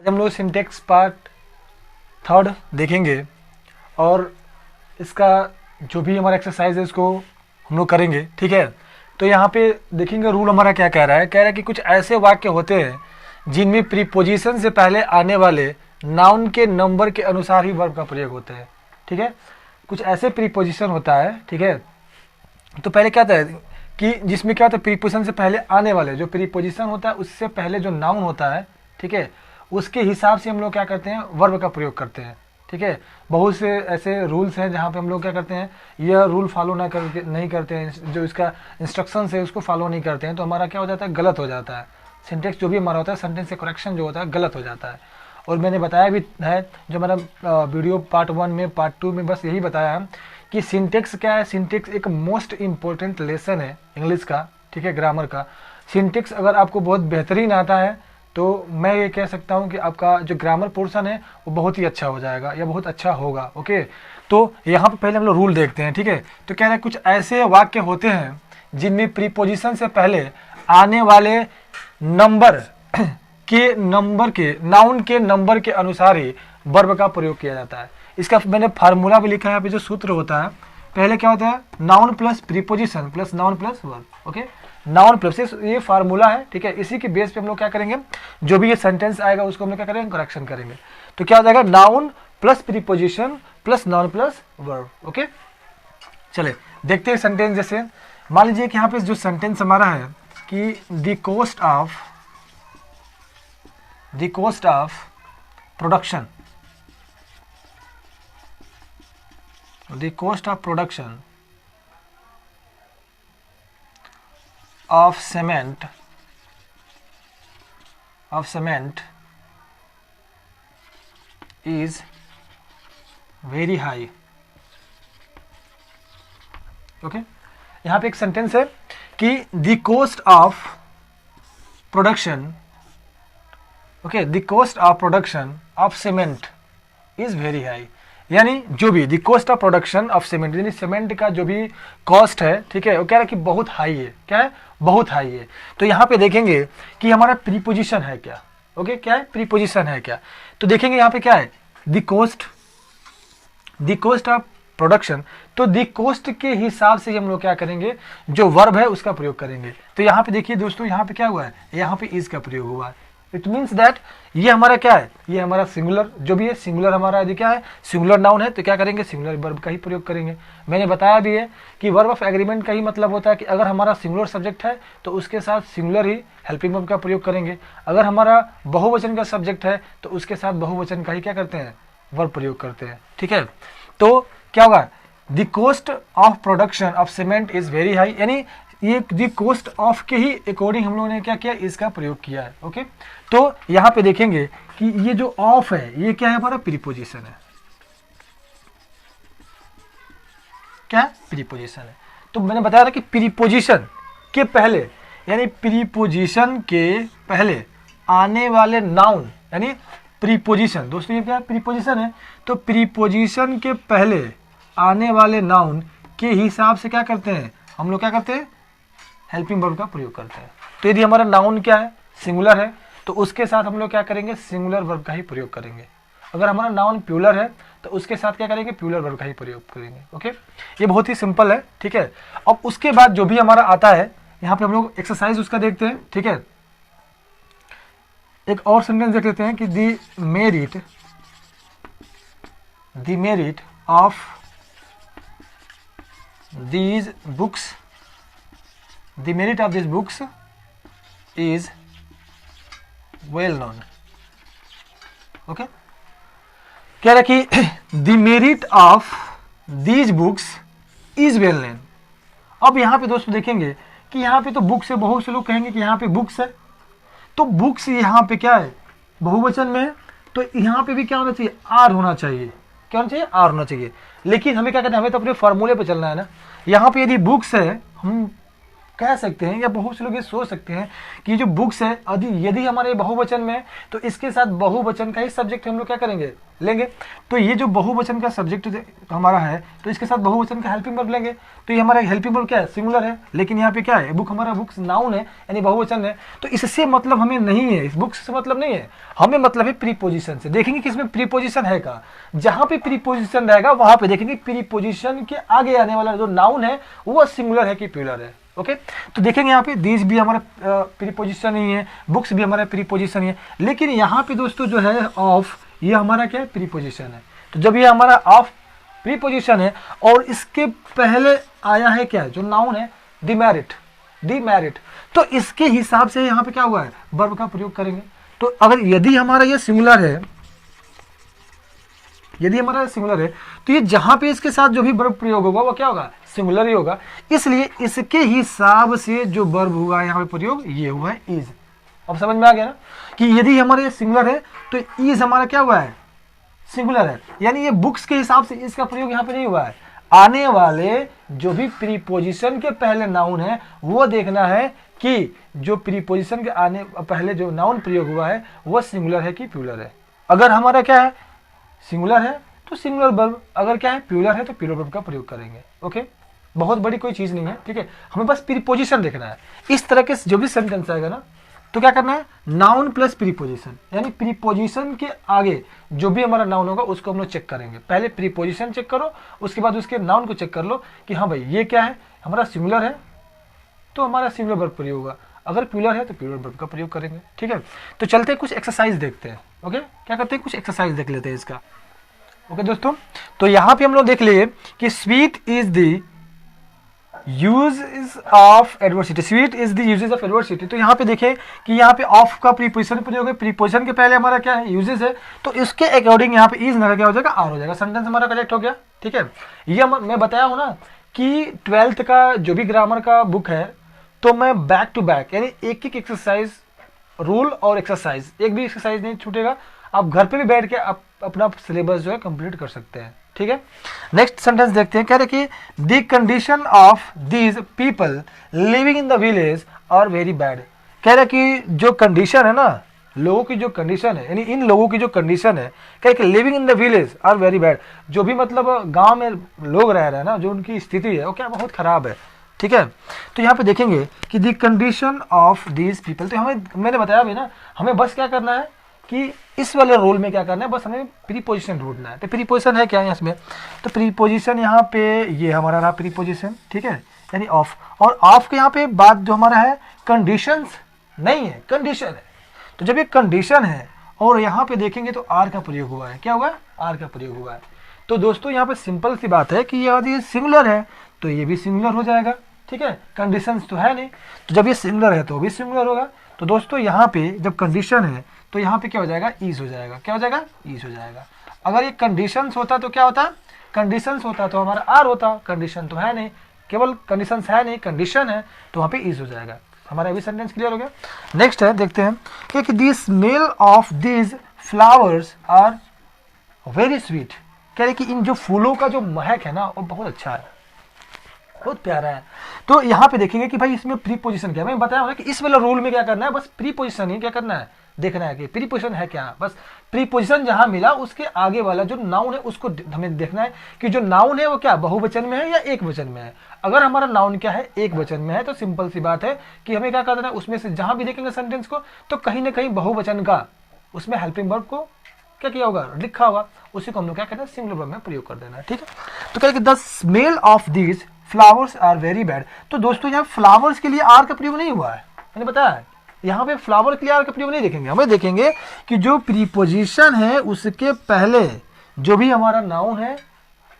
आज हम लोग सिंटेक्स पार्ट 3 देखेंगे और इसका जो भी हमारा एक्सरसाइज है उसको हम लोग करेंगे, ठीक है। तो यहाँ पे देखेंगे रूल हमारा क्या कह रहा है। कह रहा है कि कुछ ऐसे वाक्य होते हैं जिनमें प्रीपोजिशन से पहले आने वाले नाउन के नंबर के अनुसार ही वर्ब का प्रयोग होता है, ठीक है। कुछ ऐसे प्रीपोजिशन होता है, ठीक है। तो पहले क्या था कि जिसमें क्या होता है, प्रीपोजिशन से पहले आने वाले जो प्रीपोजिशन होता है उससे पहले जो नाउन होता है, ठीक है, उसके हिसाब से हम लोग क्या करते हैं, वर्ब का प्रयोग करते हैं, ठीक है। बहुत से ऐसे रूल्स हैं जहाँ पे हम लोग क्या करते हैं, यह रूल फॉलो नहीं करते हैं, जो इसका इंस्ट्रक्शन है उसको फॉलो नहीं करते हैं, तो हमारा क्या हो जाता है, गलत हो जाता है। सिंटेक्स जो भी हमारा होता है, सेंटेंस से करेक्शन जो होता है गलत हो जाता है। और मैंने बताया भी है जो हमारा वीडियो पार्ट 1 में, पार्ट 2 में बस यही बताया है कि सिंटेक्स क्या है। सिंटेक्स एक मोस्ट इंपॉर्टेंट लेसन है इंग्लिश का, ठीक है, ग्रामर का। सिंटेक्स अगर आपको बहुत बेहतरीन आता है तो मैं ये कह सकता हूँ कि आपका जो ग्रामर पोर्शन है वो बहुत ही अच्छा हो जाएगा या बहुत अच्छा होगा, ओके। तो यहाँ पे पहले हम लोग रूल देखते हैं, ठीक है। तो कह रहे हैं कुछ ऐसे वाक्य होते हैं जिनमें प्रीपोजिशन से पहले आने वाले नाउन के नंबर के अनुसार ही वर्ब का प्रयोग किया जाता है। इसका मैंने फार्मूला भी लिखा है, यहाँ पे जो सूत्र होता है, पहले क्या होता है, noun plus preposition plus noun plus verb, okay. Noun plus ये फार्मूला है, ठीक है। इसी के बेस पे हम लोग क्या करेंगे, जो भी ये सेंटेंस आएगा उसको हम लोग क्या करेंगे, करेक्शन करेंगे। तो क्या हो जाएगा, noun plus preposition plus noun plus verb, okay. चले देखते हैं सेंटेंस। जैसे मान लीजिए कि यहाँ पे जो सेंटेंस हमारा है कि the cost of production, the cost of production of cement is very high, okay. यहाँ पे एक सेंटेंस है कि the cost of production, okay, the cost of production of cement is very high, यानी जो भी the cost of production of cement, यानी cement का जो भी कॉस्ट है, ठीक है, वो कह रहा है कि बहुत हाई है। क्या है, बहुत हाई है। तो यहाँ पे देखेंगे कि हमारा प्रीपोजिशन है क्या, ओके, क्या है, प्रीपोजिशन है क्या। तो देखेंगे यहाँ पे क्या है, द कॉस्ट ऑफ प्रोडक्शन। तो द कॉस्ट के हिसाब से हम लोग क्या करेंगे, जो वर्ब है उसका प्रयोग करेंगे। तो यहाँ पे देखिए दोस्तों, यहाँ पे क्या हुआ है, यहाँ पे इज का प्रयोग हुआ है। इट मीन्स दैट ये हमारा क्या है, ये हमारा सिंगुलर जो भी है, सिंगुलर हमारा यदि क्या है, सिंगुलर नाउन है, तो क्या करेंगे, सिंगुलर वर्ब का ही प्रयोग करेंगे। मैंने बताया भी है कि वर्ब ऑफ एग्रीमेंट का ही मतलब होता है कि अगर हमारा सिंगुलर सब्जेक्ट है तो उसके साथ सिंगुलर ही हेल्पिंग वर्ब का प्रयोग करेंगे। अगर हमारा बहुवचन का सब्जेक्ट है तो उसके साथ बहुवचन का ही क्या करते हैं, वर्ब प्रयोग करते हैं, ठीक है। तो क्या होगा, the cost of production of cement is very high, यानी ये द कॉस्ट ऑफ के ही अकॉर्डिंग हम लोगों ने क्या किया, इसका प्रयोग किया है, ओके। तो यहाँ पे देखेंगे कि ये जो ऑफ है ये क्या है, हमारा प्रीपोजिशन है। क्या प्रीपोजिशन है। तो मैंने बताया था कि प्रीपोजिशन के पहले, यानी प्रीपोजिशन के पहले आने वाले नाउन, यानी प्रीपोजिशन, दोस्तों ये क्या प्रीपोजिशन है। तो प्रीपोजिशन के पहले आने वाले नाउन के हिसाब से क्या करते हैं, हम लोग क्या करते हैं, हेल्पिंग वर्ब का प्रयोग करते हैं। तो यदि हमारा नाउन क्या है, सिंगुलर है, तो उसके साथ हम लोग क्या करेंगे, सिंगुलर वर्ब का ही प्रयोग करेंगे। अगर हमारा नाउन प्लूरल है तो उसके साथ क्या करेंगे, प्लूरल वर्ब का ही प्रयोग करेंगे, ओके। ये बहुत ही सिंपल है, ठीक है। अब उसके बाद जो भी हमारा आता है, यहाँ पे हम लोग एक्सरसाइज उसका देखते हैं, ठीक है। एक और सेंटेंस देख लेते हैं कि the merit of these books, the merit of these books is well known, okay। कह रहा है कि the merit of these books is well known। अब यहाँ पे दोस्तों देखेंगे कि यहाँ पे तो बुक्स है, बहुत से लोग कहेंगे कि यहाँ पे बुक्स है, तो बुक्स यहाँ पे क्या है, बहुवचन में है, तो यहाँ पे भी क्या होना चाहिए, आर होना चाहिए। क्या होना चाहिए, आर होना चाहिए। लेकिन हमें क्या कहते हैं, हमें तो अपने फॉर्मूले पे चलना है ना। यहाँ पे यदि बुक्स है, हम कह सकते हैं या बहुत से लोग ये सोच सकते हैं कि जो बुक्स है यदि हमारे बहुवचन में है तो इसके साथ बहुवचन का ही सब्जेक्ट हम लोग क्या करेंगे, लेंगे। तो ये जो बहुवचन का सब्जेक्ट हमारा है तो इसके साथ बहुवचन का हेल्पिंग वर्ब लेंगे। तो ये हमारा हेल्पिंग वर्ब क्या है, सिंगुलर है, लेकिन यहाँ पे क्या है, बुक हमारा बुक्स नाउन है यानी बहुवचन है। तो इससे मतलब हमें नहीं है, इस बुक्स से मतलब नहीं है, हमें मतलब है प्रीपोजिशन से। देखेंगे कि इसमें प्रीपोजिशन है का, जहां पे प्रीपोजिशन रहेगा वहां पे देखेंगे प्रीपोजिशन के आगे आने वाला जो नाउन है वो सिंगुलर है कि प्लूरल है। ओके, तो देखेंगे यहाँ पे दीज भी हमारा प्रीपोजिशन ही है, बुक्स भी हमारा प्रीपोजिशन ही है, लेकिन यहाँ पे दोस्तों जो है ऑफ, ये हमारा क्या है, प्रीपोजिशन है। तो जब ये हमारा ऑफ प्रीपोजिशन है और इसके पहले आया है क्या, जो नाउन है डिमेरिट, डिमेरिट, तो इसके हिसाब से यहाँ पे क्या हुआ है, वर्ब का प्रयोग करेंगे। तो अगर यदि हमारा ये सिंगुलर है, यदि हमारा सिंगुलर है तो ये जहां पे इसके साथ जो भी वर्ब प्रयोग होगा वो क्या होगा, सिंगुलर ही होगा। इसलिए इसके हिसाब से जो वर्ब हुआ यहाँ पे प्रयोग ये हुआ है इज। अब समझ में आ गया ना कि यदि हमारे सिंगुलर है तो इज हमारा क्या हुआ है, सिंगुलर है, यानी ये बुक्स के हिसाब से इसका प्रयोग यहाँ पे नहीं हुआ है। आने वाले जो भी प्रीपोजिशन के पहले नाउन है वो देखना है कि जो प्रीपोजिशन के आने पहले जो नाउन प्रयोग हुआ है वो सिंगुलर है कि प्लूरल है। अगर हमारा क्या है, सिंगुलर है तो सिंगुलर वर्ब, अगर क्या है प्लूरल है तो प्लूरल वर्ब का प्रयोग करेंगे। ओके, बहुत बड़ी कोई चीज नहीं है, ठीक है, हमें बस प्रीपोजिशन देखना है। इस तरह के जो भी सेंटेंस आएगा ना तो क्या करना है, नाउन प्लस प्रीपोजिशन, यानी प्रीपोजिशन के आगे जो भी हमारा नाउन होगा उसको हम लोग चेक करेंगे। पहले प्रीपोजिशन चेक करो, उसके बाद उसके नाउन को चेक कर लो कि हाँ भाई ये क्या है, हमारा सिंगुलर है तो हमारा सिंगुलर वर्ब प्रयोग होगा, अगर प्लूरल है तो प्लूरल वर्ब का प्रयोग करेंगे। ठीक है, तो चलते हैं कुछ एक्सरसाइज देखते हैं। ओके, क्या करते हैं, कुछ एक्सरसाइज देख लेते हैं इसका। ओके दोस्तों, तो यहाँ पे हम लोग देख लिए कि sweet is the use of adversity, sweet is the uses of adversity. तो यहाँ पे देखें कि यहाँ पे ऑफ का प्रीपोजिशन प्रयोग है, प्रीपोजिशन के पहले हमारा क्या है, यूजेस है, तो इसके अकॉर्डिंग यहाँ पे इज ना क्या हो जाएगा, आर हो जाएगा, सेंटेंस हमारा करेक्ट हो गया। ठीक है, ये मैं बताया हूँ ना कि 12th का जो भी ग्रामर का बुक है तो मैं बैक टू बैक यानी एक एक एक्सरसाइज, रूल और एक्सरसाइज, एक भी एक्सरसाइज नहीं छूटेगा, आप घर पे भी बैठ के आप अपना सिलेबस जो है कंप्लीट कर सकते हैं। ठीक है, नेक्स्ट सेंटेंस देखते हैं, कह रहे कि the condition of these people living in the village are very bad. कह रहे कि जो कंडीशन है ना, लोगों की जो कंडीशन है, यानी इन लोगों की जो कंडीशन है, कह रहे कि living in the village are very bad, जो भी मतलब गांव में लोग रह रहे हैं ना, जो उनकी स्थिति है वो क्या बहुत खराब है। ठीक है, तो यहाँ पे देखेंगे कि the condition of these people, तो हमें मैंने बताया भी ना, हमें बस क्या करना है कि इस वाले रोल में क्या करना है, बस हमें प्रीपोजिशन ढूंढना है। तो प्रीपोजिशन है क्या है इसमें, तो प्रीपोजिशन यहाँ पे ये हमारा रहा प्रीपोजिशन। ठीक है, यानी ऑफ, और ऑफ के यहाँ पे बात जो हमारा है कंडीशंस नहीं है, कंडीशन है। तो जब ये कंडीशन है और यहाँ पे देखेंगे तो आर का प्रयोग हुआ है, क्या हुआ है, आर का प्रयोग हुआ है। तो दोस्तों यहाँ पे सिंपल सी बात है कि यदि ये सिंगुलर है तो ये भी सिंगुलर हो जाएगा। ठीक है, कंडीशंस तो है नहीं, तो जब ये सिंगुलर है तो भी सिंगुलर होगा। तो दोस्तों यहाँ पे जब कंडीशन है तो यहाँ पे क्या हो जाएगा, ईज हो जाएगा, क्या हो जाएगा, ईज हो जाएगा। अगर ये कंडीशंस होता तो क्या होता, कंडीशंस होता तो हमारा आर होता, कंडीशन तो है नहीं, केवल कंडीशंस है नहीं, कंडीशन है तो वहाँ पे ईज हो जाएगा। हमारा अभी सेंटेंस क्लियर हो गया। नेक्स्ट है, देखते हैं कि the smell of these flowers are very sweet. कह रहे कि इन जो फूलों का जो महक है ना वो बहुत अच्छा है, बहुत प्यारा है। तो यहाँ पे देखेंगे कि भाई इसमें प्रीपोजिशन क्या है, मैं बताया ना कि इस वाला रूल में क्या करना है, बस प्रीपोजिशन ही क्या करना है, देखना है कि प्रीपोजिशन है क्या। बस प्रीपोजिशन जहां मिला उसके आगे वाला जो नाउन है उसको हमें देखना है कि जो नाउन है वो क्या बहुवचन में है या एक वचन में है। अगर हमारा नाउन क्या है, एक वचन में है, तो सिंपल सी बात है कि हमें क्या करना है, उसमें से जहां भी देखेंगे सेंटेंस को तो कहीं ना कहीं बहुवचन का उसमें हेल्पिंग वर्ब को क्या किया होगा, लिखा होगा, उसी को हम लोग क्या करना है, सिंगुलर वर्ब में प्रयोग कर देना है। ठीक है, तो कह the smell of these flowers are very bad. तो दोस्तों यहाँ फ्लावर्स के लिए आर का प्रयोग नहीं हुआ है, मैंने बताया है, यहाँ पे फ्लावर के लिए आर का प्रयोग नहीं देखेंगे, हमें देखेंगे कि जो प्रीपोजिशन है उसके पहले जो भी हमारा नाउन है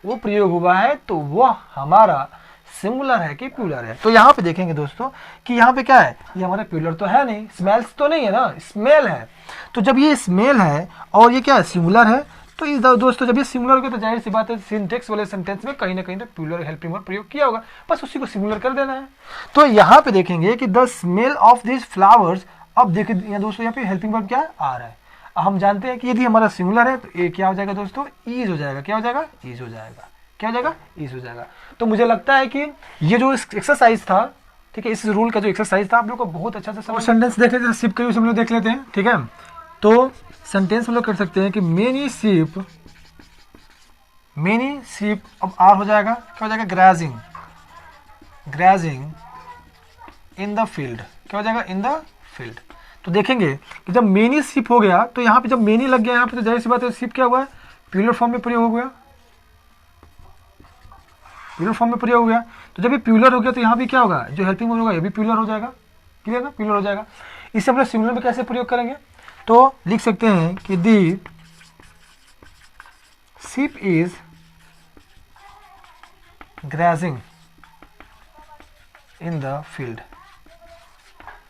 वो प्रयोग हुआ है तो वो हमारा सिंगुलर है कि प्लूरल है। तो यहाँ पे देखेंगे दोस्तों कि यहाँ पे क्या है, ये हमारा प्लूरल तो है नहीं, स्मेल्स तो नहीं है ना, स्मेल है। तो जब ये स्मेल है और ये क्या है, सिंगुलर है, तो इस दोस्तों जब ये सिंगुलर हो तो जाहिर सी बात है सिंटेक्स वाले सेंटेंस में कहीं ना कहीं तो प्लूरल हेल्पिंग वर्ब प्रयोग किया होगा, बस उसी को सिंगुलर कर देना है। तो यहाँ पे देखेंगे कि the smell of this flowers, अब देखिए दोस्तों यहाँ पे हेल्पिंग वर्ब क्या है, आ रहा है। हम जानते हैं कि यदि हमारा सिंगुलर है तो ये क्या हो जाएगा दोस्तों, ईज हो जाएगा, क्या हो जाएगा, ईज हो जाएगा, क्या हो जाएगा, ईज हो जाएगा। तो मुझे लगता है कि ये जो एक्सरसाइज था ठीक है, इस रूल का जो एक्सरसाइज था आप लोग को बहुत अच्छा से समझ। सेंटेंस देख लेते हैं, शिप के यूज हम लोग देख लेते हैं, ठीक है। तो सेंटेंस हम लोग कर सकते हैं कि मेनी शिप अब आर हो जाएगा, क्या हो जाएगा, ग्राजिंग इन द फील्ड, क्या हो जाएगा, इन द फील्ड। तो देखेंगे कि जब मेनी शिप हो गया तो यहाँ पे जब मेनी लग गया यहाँ पे तो जाहिर सी बात है शिप क्या हुआ है, प्यूलर फॉर्म में प्रयोग हो गया, प्यूलर फॉर्म में प्रयोग हो गया। तो जब ये प्यूलर हो गया तो यहाँ भी क्या होगा, जो हेल्पिंग वर्ब होगा ये भी प्यूलर हो जाएगा, क्लियर ना, प्यूलर हो जाएगा। इससे हम लोग सिंगुलर में कैसे प्रयोग करेंगे, तो लिख सकते हैं कि the ship is grazing in the field,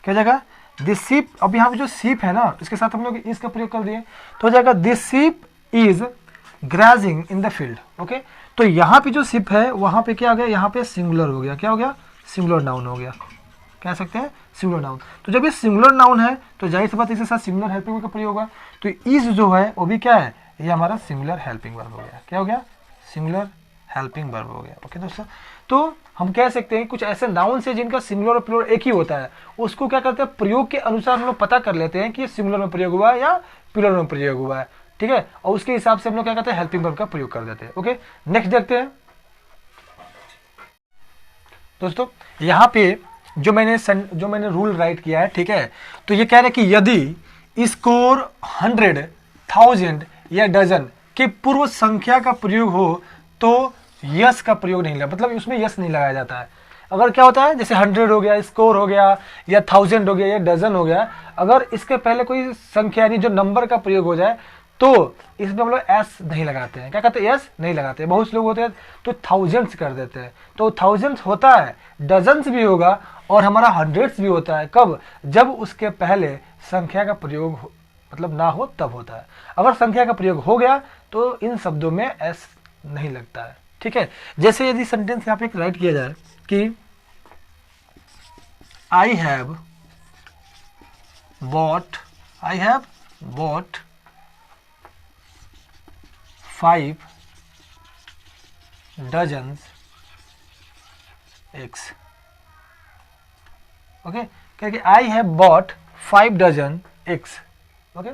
क्या हो जाएगा, दिस शिप। अब यहाँ पे जो शिप है ना इसके साथ हम लोग इस का प्रयोग कर दिए तो हो जाएगा this ship is grazing in the field. Okay, तो यहाँ पे जो शिप है वहाँ पे क्या हो गया, यहाँ पे सिंगुलर हो गया, क्या हो गया, सिंगुलर नाउन हो गया, कह सकते हैं सिंगुलर नाउन। तो जब ये सिंगुलर नाउन है तो जाहिर सी बात इसके साथ सिंगुलर हेल्पिंग वर्ब का प्रयोग होगा। तो इज जो है वो भी क्या है, ये हमारा सिंगुलर हेल्पिंग वर्ब हो गया, क्या हो गया, सिंगुलर हेल्पिंग वर्ब हो गया। ओके दोस्तों, तो हम कह सकते हैं कुछ ऐसे नाउन से जिनका सिंगुलर और प्लूरल एक ही होता है, उसको क्या करते हैं, प्रयोग के अनुसार हम लोग पता कर लेते हैं कि सिंगुलर में प्रयोग हुआ है या प्लूरल में प्रयोग हुआ है, ठीक है, और उसके हिसाब से हम लोग क्या करते हैं, हेल्पिंग वर्ब का प्रयोग कर देते हैं। ओके, नेक्स्ट देखते हैं दोस्तों, यहाँ पे जो मैंने रूल राइट किया है, ठीक है, तो ये कह रहे हैं कि यदि स्कोर 100, 1000 या डजन के पूर्व संख्या का प्रयोग हो तो यस का प्रयोग नहीं लगा, मतलब उसमें यस नहीं लगाया जाता है। अगर क्या होता है, जैसे 100 हो गया, स्कोर हो गया, या 1000 हो गया, या डजन हो गया, अगर इसके पहले कोई संख्या यानी जो नंबर का प्रयोग हो जाए तो इसमें हम लोग एस नहीं लगाते हैं, क्या कहते हैं, एस नहीं लगाते हैं। बहुत से लोग होते हैं तो थाउजेंड्स कर देते हैं, तो थाउजेंड्स होता है, डजन्स भी होगा और हमारा हंड्रेड्स भी होता है, कब, जब उसके पहले संख्या का प्रयोग मतलब ना हो तब होता है। अगर संख्या का प्रयोग हो गया तो इन शब्दों में एस नहीं लगता है, ठीक है। जैसे यदि सेंटेंस यहाँ पे एक राइट किया जाए कि I have bought 5 dozen eggs, okay, क्योंकि I have bought 5 dozen eggs. Okay,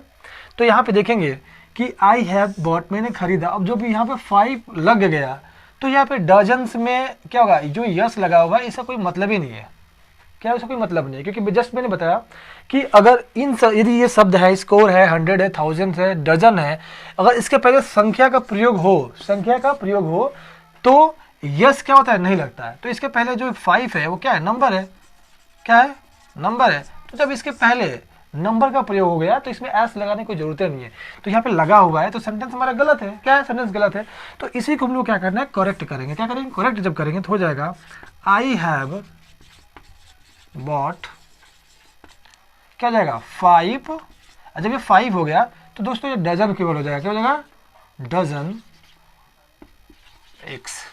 तो यहाँ पे देखेंगे कि आई हैव बॉट मैंने खरीदा, अब जो भी यहाँ पे 5 लग गया तो यहाँ पे डजन्स में क्या होगा, जो यस लगा हुआ है इसका कोई मतलब ही नहीं है, क्या इसका कोई मतलब नहीं है, क्योंकि जस्ट मैंने बताया कि अगर यदि ये शब्द है, स्कोर है, 100 है, 1000 है, डजन है, अगर इसके पहले संख्या का प्रयोग हो तो यस क्या होता है, नहीं लगता है। तो इसके पहले जो 5 है वो क्या है, नंबर है, क्या है, नंबर है। तो जब इसके पहले नंबर का प्रयोग हो गया तो इसमें एस लगाने की जरूरत नहीं है, तो यहाँ पे लगा हुआ है तो सेंटेंस हमारा गलत है, क्या है, सेंटेंस गलत है। तो इसी को हम लोग क्या करना है, करेक्ट करेंगे, क्या करेंगे, करेक्ट जब करेंगे तो हो जाएगा आई हैव बॉट, क्या हो जाएगा, 5। जब ये 5 हो गया तो दोस्तों ये डजन केवल हो जाएगा, क्या हो जाएगा, dozen eggs,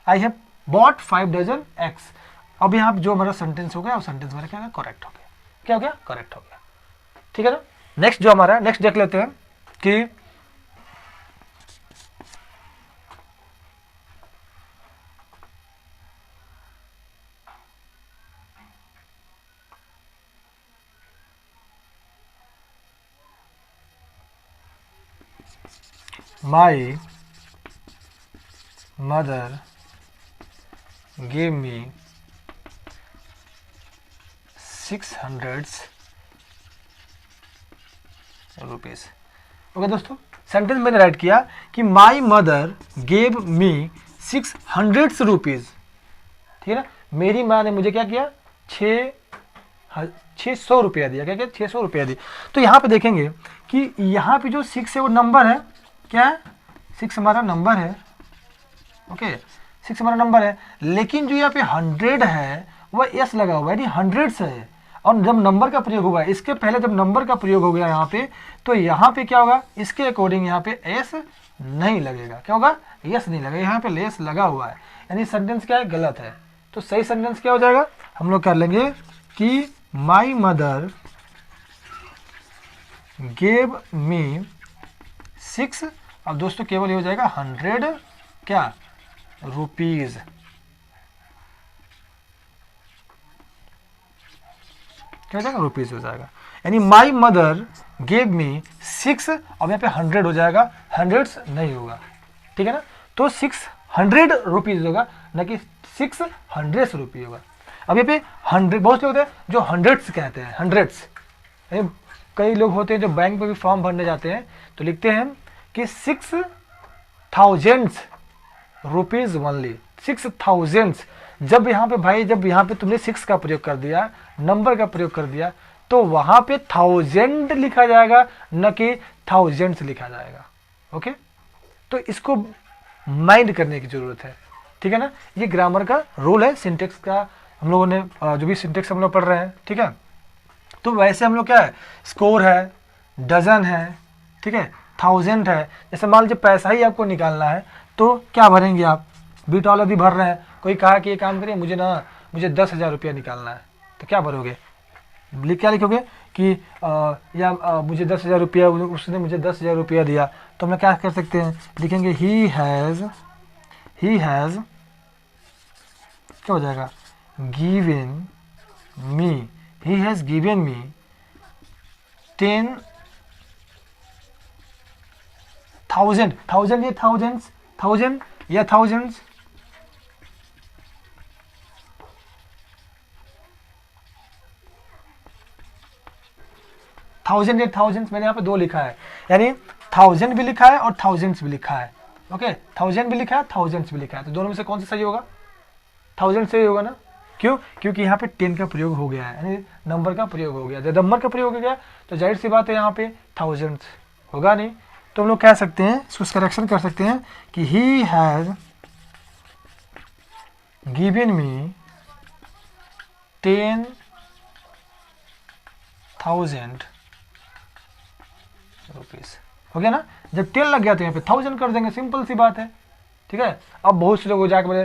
I have bought 5 dozen eggs. अब यहाँ जो हमारा सेंटेंस हो गया वो सेंटेंस हमारा क्या है, करेक्ट हो गया, क्या हो गया, करेक्ट हो गया, ठीक है ना। नेक्स्ट जो हमारा नेक्स्ट देख लेते हैं कि My mother gave me 600 rupees. Okay दोस्तों, सेंटेंस मैंने राइट किया कि my mother gave me 600 rupees, ठीक है ना, मेरी माँ ने मुझे क्या किया, 600 रुपया दिया, क्या 600 रुपया दिया। तो यहाँ पे देखेंगे कि यहाँ पे जो 6 है वो नंबर है, क्या है, 6 हमारा नंबर है, ओके, 6 हमारा नंबर है, लेकिन जो यहाँ पे 100 है वह एस लगा हुआ है, यानी 100 है, और जब नंबर का प्रयोग हुआ है, इसके पहले जब नंबर का प्रयोग हो गया यहाँ पे, तो यहाँ पे क्या होगा, इसके अकॉर्डिंग यहाँ पे एस नहीं लगेगा, क्या होगा, यस नहीं लगेगा, यहाँ पे एस लगा हुआ है, यानी सेंटेंस क्या है, गलत है। तो सही सेंटेंस क्या हो जाएगा, हम लोग कर लेंगे कि माई मदर गेव मी 6, अब दोस्तों केवल ये हो जाएगा 100 क्या रुपीज, क्या हो जाएगा, रुपीज़ हो जाएगा। यानी माई मदर गेव मी 6, अब यहाँ पे 100 हो जाएगा, हंड्रेड्स नहीं होगा, ठीक है ना। तो 600 रुपीज़ होगा, ना कि 600 रुपये होगा। अब यहाँ पे 100, बहुत से होते हैं जो हंड्रेड्स कहते हैं, हंड्रेड्स। कई लोग होते हैं जो बैंक में भी फॉर्म भरने जाते हैं तो लिखते हैं कि 6000 रुपीज़ ओनली, 6000। जब यहाँ पे भाई, जब यहाँ पे तुमने 6 का प्रयोग कर दिया, नंबर का प्रयोग कर दिया, तो वहाँ पे 1000 लिखा जाएगा, न कि थाउजेंड्स लिखा जाएगा। ओके, तो इसको माइंड करने की जरूरत है, ठीक है ना। ये ग्रामर का रूल है, सिंटेक्स का हम लोगों ने जो भी सिंटेक्स हम लोग पढ़ रहे हैं, ठीक है। तो वैसे हम लोग क्या है, स्कोर है, डजन है, ठीक है, 1000 है। जैसे मान लीजिए पैसा ही आपको निकालना है तो क्या भरेंगे आप, बीट वाला भी भर रहे हैं, कोई कहा कि ये काम करिए, मुझे 10,000 रुपया निकालना है, तो क्या भरोगे, क्या लिखोगे कि मुझे 10,000 रुपया, उसने मुझे 10,000 रुपया दिया, तो हम लोग क्या कर सकते हैं, लिखेंगे ही हैज़ क्या हो जाएगा, given me, he has given me 10,000, thousand या थाउजेंड्स, थाउजेंड या थाउजेंड्स, थाउजेंड या थाउजेंड्स, मैंने यहाँ पे दो लिखा है, यानी 1000 भी लिखा है और थाउजेंड्स भी लिखा है। ओके, 1000 भी लिखा है, थाउजेंड्स भी लिखा है, तो दोनों में से कौन सा सही होगा, 1000 सही होगा ना। क्यों, क्योंकि यहाँ पे 10 का प्रयोग हो गया है, यानी नंबर का प्रयोग हो गया। जब नंबर का प्रयोग हो गया तो जाहिर सी बात है यहाँ पे थाउजेंड्स होगा नहीं। तो हम लोग कह सकते हैं, इसको करेक्शन कर सकते हैं कि he has given me 10,000 rupees, हो गया ना। जब 10 लग गया तो यहाँ पे 1000 कर देंगे, सिंपल सी बात है, ठीक है। अब बहुत से लोग जाके बोले